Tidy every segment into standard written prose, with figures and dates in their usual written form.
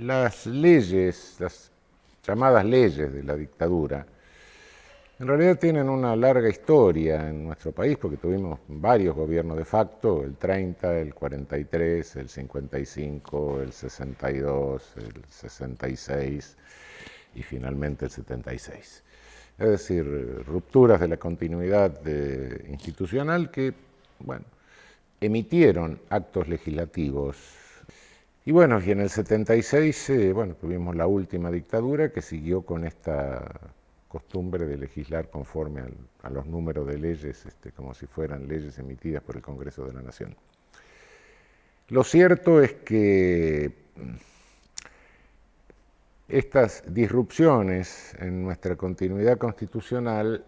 Las leyes, las llamadas leyes de la dictadura, en realidad tienen una larga historia en nuestro país porque tuvimos varios gobiernos de facto, el 30, el 43, el 55, el 62, el 66 y finalmente el 76. Es decir, rupturas de la continuidad institucional que, bueno, emitieron actos legislativos. Y bueno, y en el 76, bueno, tuvimos la última dictadura que siguió con esta costumbre de legislar conforme a los números de leyes, como si fueran leyes emitidas por el Congreso de la Nación. Lo cierto es que estas disrupciones en nuestra continuidad constitucional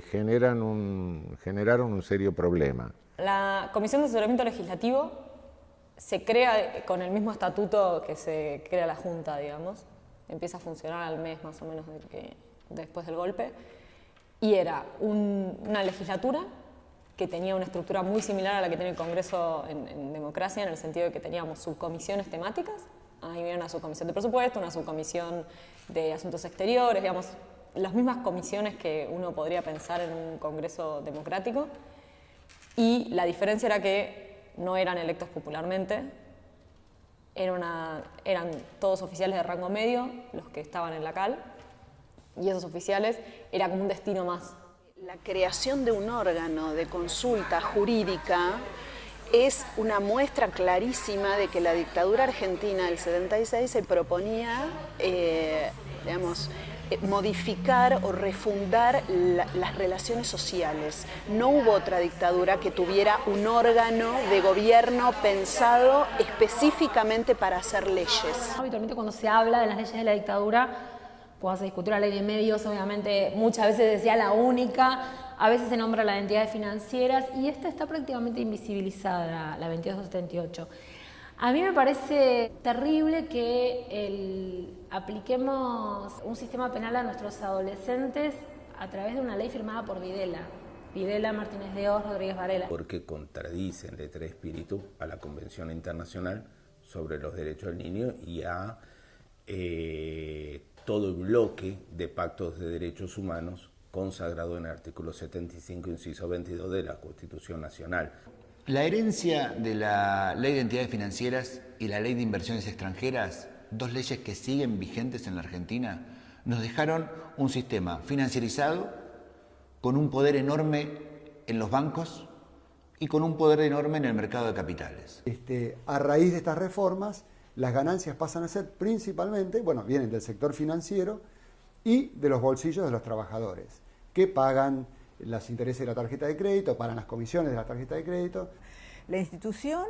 generaron un serio problema. La Comisión de Asesoramiento Legislativo se crea con el mismo estatuto que se crea la Junta, digamos. Empieza a funcionar al mes más o menos después del golpe. Y era una legislatura que tenía una estructura muy similar a la que tiene el Congreso en democracia, en el sentido de que teníamos subcomisiones temáticas. Ahí viene una subcomisión de presupuesto, una subcomisión de asuntos exteriores, digamos, las mismas comisiones que uno podría pensar en un Congreso democrático. Y la diferencia era que no eran electos popularmente, eran todos oficiales de rango medio los que estaban en la CAL, y esos oficiales era como un destino más. La creación de un órgano de consulta jurídica es una muestra clarísima de que la dictadura argentina del 76 se proponía, modificar o refundar las relaciones sociales. No hubo otra dictadura que tuviera un órgano de gobierno pensado específicamente para hacer leyes. Habitualmente cuando se habla de las leyes de la dictadura, cuando se discutió la ley de medios, obviamente muchas veces decía la única, a veces se nombra la de entidades financieras y esta está prácticamente invisibilizada, la 2278. A mí me parece terrible que apliquemos un sistema penal a nuestros adolescentes a través de una ley firmada por Videla, Martínez de Oz, Rodríguez Varela. Porque contradice en letra y espíritu a la Convención Internacional sobre los Derechos del Niño y a todo el bloque de pactos de derechos humanos consagrado en el artículo 75, inciso 22 de la Constitución Nacional. La herencia de la Ley de Entidades Financieras y la Ley de Inversiones Extranjeras, dos leyes que siguen vigentes en la Argentina, nos dejaron un sistema financiarizado con un poder enorme en los bancos y con un poder enorme en el mercado de capitales. A raíz de estas reformas, las ganancias pasan a ser principalmente, bueno, vienen del sector financiero y de los bolsillos de los trabajadores, que pagan los intereses de la tarjeta de crédito, pagan las comisiones de la tarjeta de crédito. La institución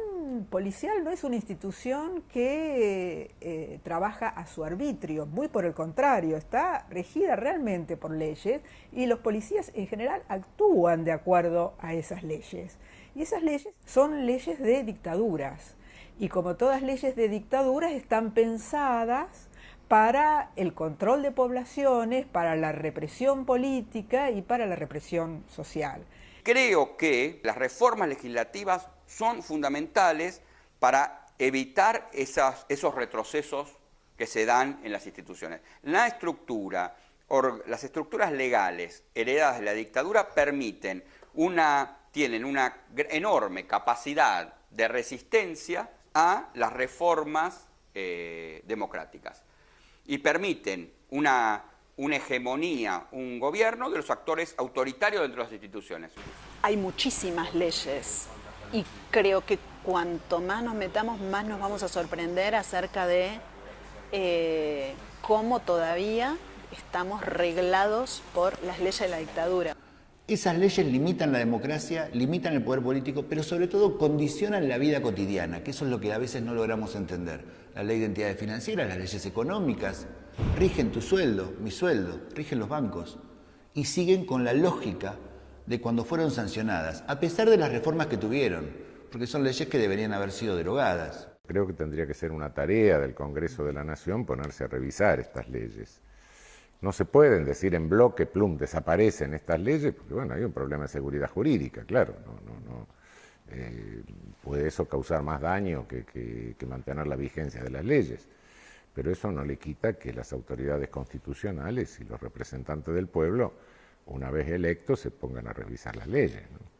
policial no es una institución que trabaja a su arbitrio, muy por el contrario, está regida realmente por leyes y los policías en general actúan de acuerdo a esas leyes. Y esas leyes son leyes de dictaduras y como todas leyes de dictaduras están pensadas para el control de poblaciones, para la represión política y para la represión social. Creo que las reformas legislativas son fundamentales para evitar esos retrocesos que se dan en las instituciones. Las estructuras legales heredadas de la dictadura tienen una enorme capacidad de resistencia a las reformas democráticas y permiten una hegemonía, un gobierno de los actores autoritarios dentro de las instituciones. Hay muchísimas leyes y creo que cuanto más nos metamos, más nos vamos a sorprender acerca de cómo todavía estamos reglados por las leyes de la dictadura. Esas leyes limitan la democracia, limitan el poder político, pero sobre todo condicionan la vida cotidiana, que eso es lo que a veces no logramos entender. La ley de entidades financieras, las leyes económicas, rigen tu sueldo, mi sueldo, rigen los bancos y siguen con la lógica de cuando fueron sancionadas, a pesar de las reformas que tuvieron, porque son leyes que deberían haber sido derogadas. Creo que tendría que ser una tarea del Congreso de la Nación ponerse a revisar estas leyes. No se pueden decir en bloque, plum, desaparecen estas leyes, porque bueno, hay un problema de seguridad jurídica, claro. Puede eso causar más daño que mantener la vigencia de las leyes. pero eso no le quita que las autoridades constitucionales y los representantes del pueblo, una vez electos, se pongan a revisar las leyes, ¿no?